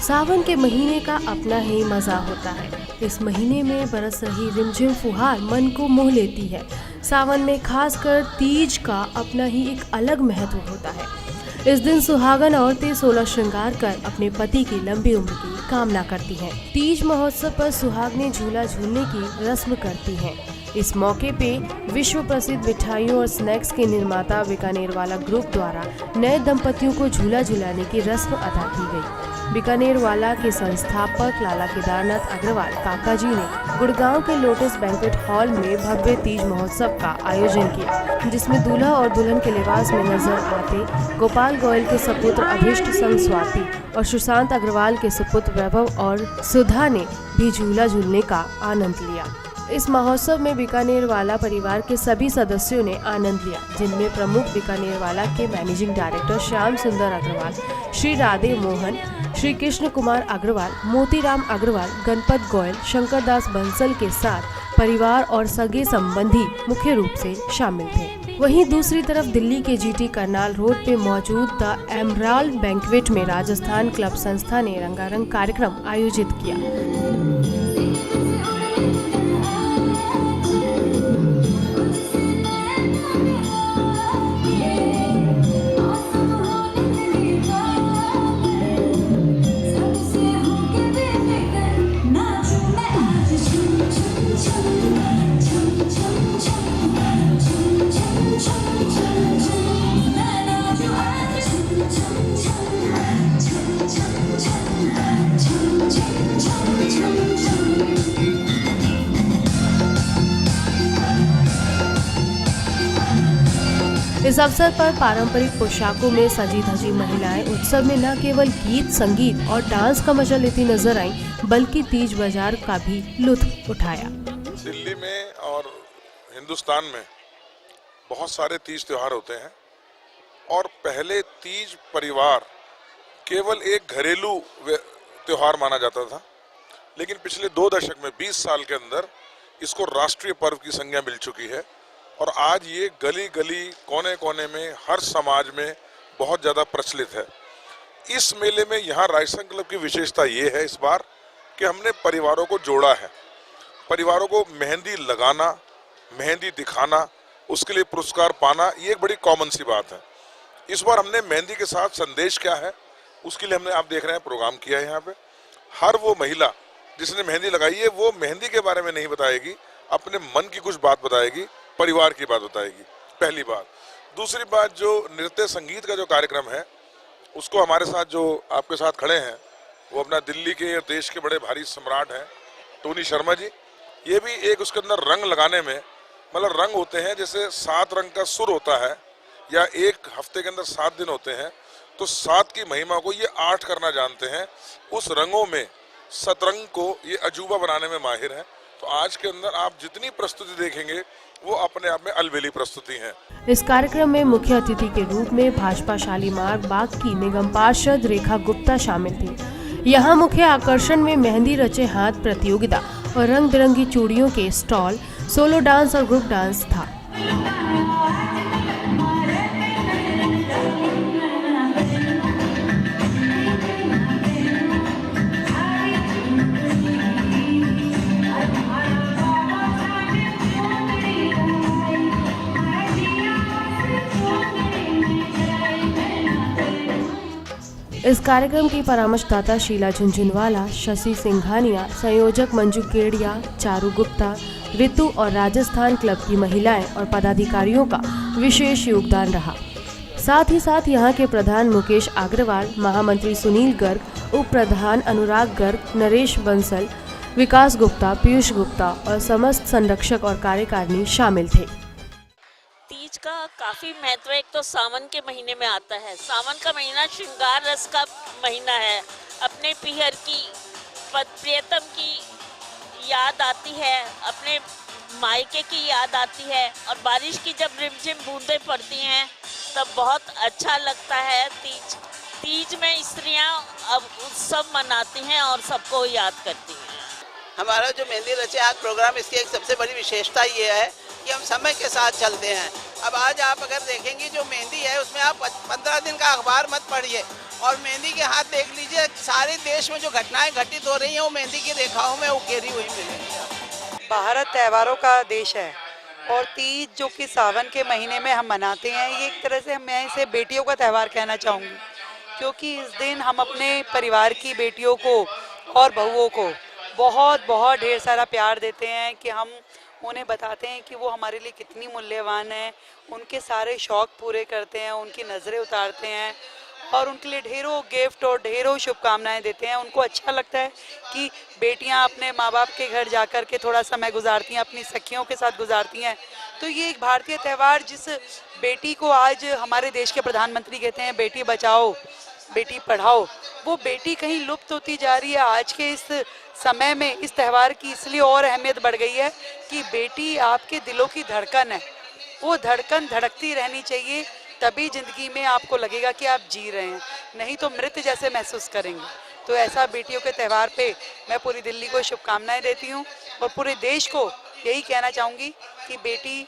सावन के महीने का अपना ही मजा होता है। इस महीने में बरस रही रिमझिम फुहार मन को मोह लेती है। सावन में खासकर तीज का अपना ही एक अलग महत्व होता है। इस दिन सुहागन औरतें 16 श्रृंगार कर अपने पति की लंबी उम्र की कामना करती हैं। तीज महोत्सव पर सुहागनें झूला झूलने की रस्म करती हैं। इस मौके पे विश्व प्रसिद्ध मिठाइयों और स्नैक्स के निर्माता बीकानेर वाला ग्रुप द्वारा नए दंपतियों को झूला झुलाने की रस्म अदा की गई। बीकानेर वाला के संस्थापक लाला केदारनाथ अग्रवाल काका जी ने गुड़गांव के लोटस बैंक्वेट हॉल में भव्य तीज महोत्सव का आयोजन किया, जिसमें दूल्हा और दुल्हन के लिबास में नजर आते गोपाल गोयल के सपुत्र अभिष्ट संग स्वाति और सुशांत अग्रवाल के सुपुत्र वैभव और सुधा ने भी झूला झूलने का आनंद लिया। इस महोत्सव में बीकानेर वाला परिवार के सभी सदस्यों ने आनंद लिया, जिनमें प्रमुख बीकानेर वाला के मैनेजिंग डायरेक्टर श्याम सुंदर अग्रवाल, श्री राधे मोहन, श्री कृष्ण कुमार अग्रवाल, मोतीराम अग्रवाल, गणपत गोयल, शंकर दास बंसल के साथ परिवार और सगे संबंधी मुख्य रूप से शामिल थे। वहीं दूसरी तरफ दिल्ली के जीटी करनाल रोड पे मौजूद द एमराल्ड बैंक्वेट में राजस्थान क्लब संस्था ने रंगारंग कार्यक्रम आयोजित किया। इस अवसर पर पारंपरिक पोशाकों में सजी धजी महिलाएं उत्सव में न केवल गीत, संगीत और डांस का मजा लेती नजर आईं, बल्कि तीज बाजार का भी लुत्फ उठाया। दिल्ली में और हिंदुस्तान में बहुत सारे तीज त्योहार होते हैं और पहले तीज परिवार केवल एक घरेलू त्योहार माना जाता था, लेकिन पिछले 2 दशक में 20 साल के अंदर इसको राष्ट्रीय पर्व की संज्ञा मिल चुकी है और आज ये गली गली कोने कोने में हर समाज में बहुत ज़्यादा प्रचलित है। इस मेले में यहाँ राजस्थान क्लब की विशेषता ये है इस बार कि हमने परिवारों को जोड़ा है। परिवारों को मेहंदी लगाना, मेहंदी दिखाना, उसके लिए पुरस्कार पाना, ये एक बड़ी कॉमन सी बात है। इस बार हमने मेहंदी के साथ संदेश क्या है उसके लिए हमने, आप देख रहे हैं, प्रोग्राम किया है। यहाँ पे हर वो महिला जिसने मेहंदी लगाई है वो मेहंदी के बारे में नहीं बताएगी, अपने मन की कुछ बात बताएगी, परिवार की बात बताएगी, पहली बात। दूसरी बात, जो नृत्य संगीत का जो कार्यक्रम है उसको हमारे साथ जो आपके साथ खड़े हैं वो अपना दिल्ली के और देश के बड़े भारी सम्राट हैं टोनी शर्मा जी। ये भी एक उसके अंदर रंग लगाने में, मतलब रंग होते हैं जैसे 7 रंग का सुर होता है या एक हफ्ते के अंदर 7 दिन होते हैं, तो 7 की महिमा को ये 8 करना जानते हैं। उस रंगों में सतरंग को ये अजूबा बनाने में माहिर है। तो आज के अंदर आप जितनी प्रस्तुति देखेंगे वो अपने आप में अलबेली प्रस्तुति है। इस कार्यक्रम में मुख्य अतिथि के रूप में भाजपा शालीमार बाग की निगम पार्षद रेखा गुप्ता शामिल थी। यहाँ मुख्य आकर्षण में मेहंदी रचे हाथ प्रतियोगिता और रंग बिरंगी चूड़ियों के स्टॉल, सोलो डांस और ग्रुप डांस था। इस कार्यक्रम की परामर्शदाता शीला झुंझुनवाला, शशि सिंघानिया, संयोजक मंजू केडिया, चारू गुप्ता, ऋतु और राजस्थान क्लब की महिलाएं और पदाधिकारियों का विशेष योगदान रहा। साथ ही साथ यहाँ के प्रधान मुकेश अग्रवाल, महामंत्री सुनील गर्ग, उप प्रधान अनुराग गर्ग, नरेश बंसल, विकास गुप्ता, पीयूष गुप्ता और समस्त संरक्षक और कार्यकारिणी शामिल थे। तीज का काफी महत्व एक तो सावन के महीने में आता है। सावन का महीना श्रृंगार रस का महीना है। अपने पीहर की, प्रियतम की याद आती है, अपने मायके की याद आती है और बारिश की जब रिमझिम बूंदें पड़ती हैं तब बहुत अच्छा लगता है। तीज में स्त्रियां अब उत्सव मनाती हैं और सबको याद करती हैं। हमारा जो मेहंदी रचे हाथ प्रोग्राम, इसकी एक सबसे बड़ी विशेषता ये है कि हम समय के साथ चलते हैं। अब आज आप अगर देखेंगे जो मेहंदी है उसमें आप 15 दिन का अखबार मत पढ़िए और मेहंदी के हाथ देख लीजिए, सारे देश में जो घटनाएं घटित हो रही हैं वो मेहंदी की रेखाओं में उकेरी हुई मिलेंगी। भारत त्योहारों का देश है और तीज जो कि सावन के महीने में हम मनाते हैं, ये एक तरह से मैं इसे बेटियों का त्यौहार कहना चाहूँगी, क्योंकि इस दिन हम अपने परिवार की बेटियों को और बहुओं को बहुत बहुत ढेर सारा प्यार देते हैं कि हम उन्हें बताते हैं कि वो हमारे लिए कितनी मूल्यवान है, उनके सारे शौक़ पूरे करते हैं, उनकी नज़रें उतारते हैं और उनके लिए ढेरों गिफ्ट और ढेरों शुभकामनाएं देते हैं। उनको अच्छा लगता है कि बेटियां अपने माँ बाप के घर जाकर के थोड़ा समय गुजारती हैं, अपनी सखियों के साथ गुजारती हैं। तो ये एक भारतीय त्यौहार, जिस बेटी को आज हमारे देश के प्रधानमंत्री कहते हैं बेटी बचाओ बेटी पढ़ाओ, वो बेटी कहीं लुप्त होती जा रही है। आज के इस समय में इस त्यौहार की इसलिए और अहमियत बढ़ गई है कि बेटी आपके दिलों की धड़कन है, वो धड़कन धड़कती रहनी चाहिए, तभी ज़िंदगी में आपको लगेगा कि आप जी रहे हैं, नहीं तो मृत जैसे महसूस करेंगे। तो ऐसा बेटियों के त्यौहार पे मैं पूरी दिल्ली को शुभकामनाएं देती हूँ और पूरे देश को यही कहना चाहूँगी कि बेटी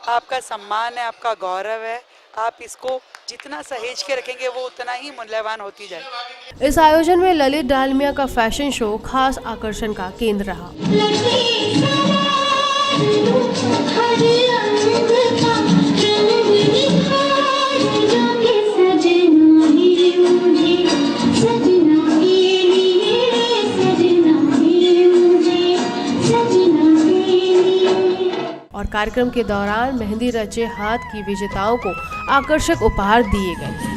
आपका सम्मान है, आपका गौरव है, आप इसको जितना सहेज के रखेंगे वो उतना ही मूल्यवान होती जाए। इस आयोजन में ललित डालमिया का फैशन शो खास आकर्षण का केंद्र रहा। और कार्यक्रम के दौरान मेहंदी रचे हाथ की विजेताओं को आकर्षक उपहार दिए गए।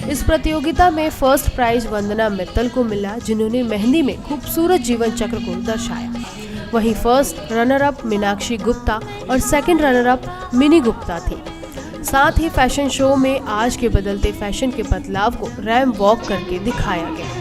इस प्रतियोगिता में फर्स्ट प्राइज वंदना मित्तल को मिला, जिन्होंने मेहंदी में खूबसूरत जीवन चक्र को दर्शाया। वहीं first runner up Meenakshi Gupta और second runner up Mini Gupta थी। साथ ही फैशन शो में आज के बदलते फैशन के बदलाव को रैंप वॉक करके दिखाया गया।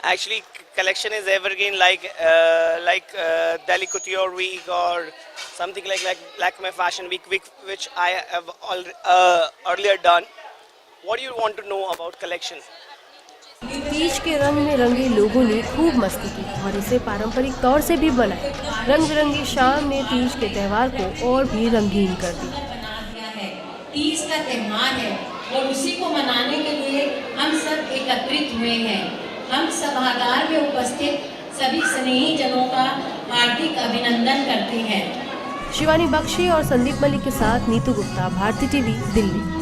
Actually, collection is evergreen, like Delhi Couture Week or something like Lakme Fashion Week, which I have earlier done. What do you want to know about collection? Teej के रंग में रंगे लोगों ने खूब मस्ती की और इसे पारंपरिक तौर से भी बनाया। रंग बिरंगी शाम ने तीज के त्योहार को और भी रंगीन कर दी। तीज का त्योहार है और उसी को मनाने के लिए हम सब एकत्रित हुए हैं। हम सभागार में उपस्थित सभी स्नेही जनों का हार्दिक अभिनंदन करते हैं। शिवानी बख्शी और संदीप मलिक के साथ नीतू गुप्ता, भारती टीवी, दिल्ली।